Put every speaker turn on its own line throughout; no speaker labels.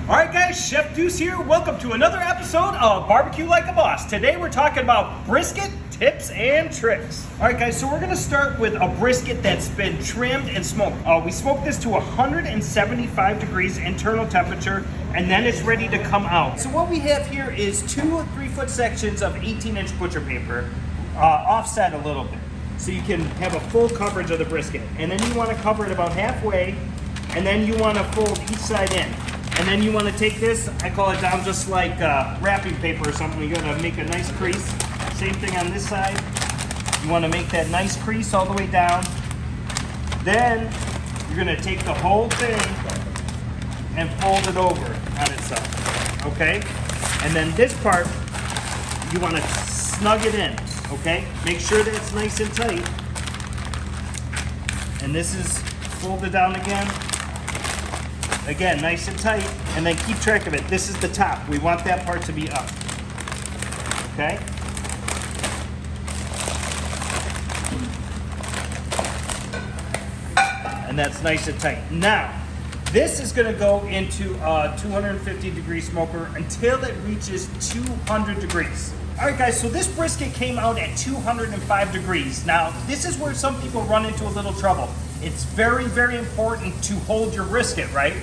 All right, guys, Chef Deuce here. Welcome to another episode of Barbecue Like a Boss. Today we're talking about brisket tips and tricks. All right, guys, so we're gonna start with a brisket that's been trimmed and smoked. We smoked this to 175 degrees internal temperature, and then it's ready to come out. So what we have here is 2 3-foot sections of 18-inch butcher paper, offset a little bit, so you can have a full coverage of the brisket. And then you wanna cover it about halfway, and then you wanna fold each side in. And then you want to take this, I call it down just like wrapping paper or something. You're going to make a nice crease. Same thing on this side. You want to make that nice crease all the way down. Then you're going to take the whole thing and fold it over on itself. Okay? And then this part, you want to snug it in. Okay? Make sure that it's nice and tight. And this is folded down again. Again, nice and tight, and then keep track of it. This is the top. We want that part to be up. Okay? And that's nice and tight. Now, this is gonna go into a 250 degree smoker until it reaches 200 degrees. All right, guys, so this brisket came out at 205 degrees. Now, this is where some people run into a little trouble. It's very, very important to hold your brisket, right?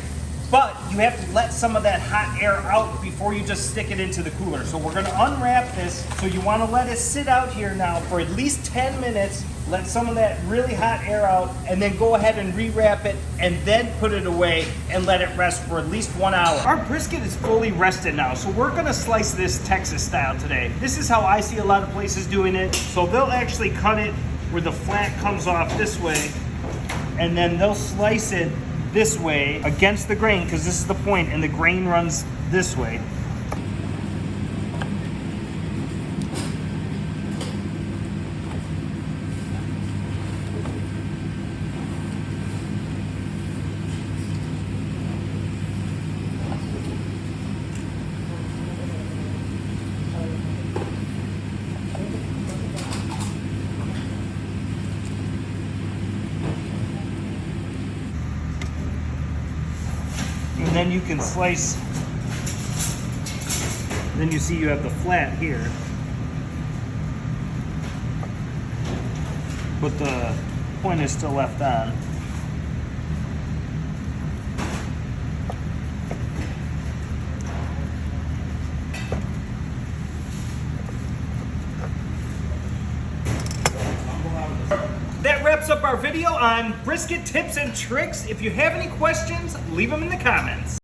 But you have to let some of that hot air out before you just stick it into the cooler. So we're gonna unwrap this. So you wanna let it sit out here now for at least 10 minutes, let some of that really hot air out, and then go ahead and rewrap it, and then put it away and let it rest for at least 1 hour. Our brisket is fully rested now, so we're gonna slice this Texas style today. This is how I see a lot of places doing it. So they'll actually cut it where the flat comes off this way, and then they'll slice it this way against the grain, because this is the point, and the grain runs this way. And then you can slice, then you see you have the flat here, but the point is still left on. That wraps up our video on brisket tips and tricks. If you have any questions, leave them in the comments.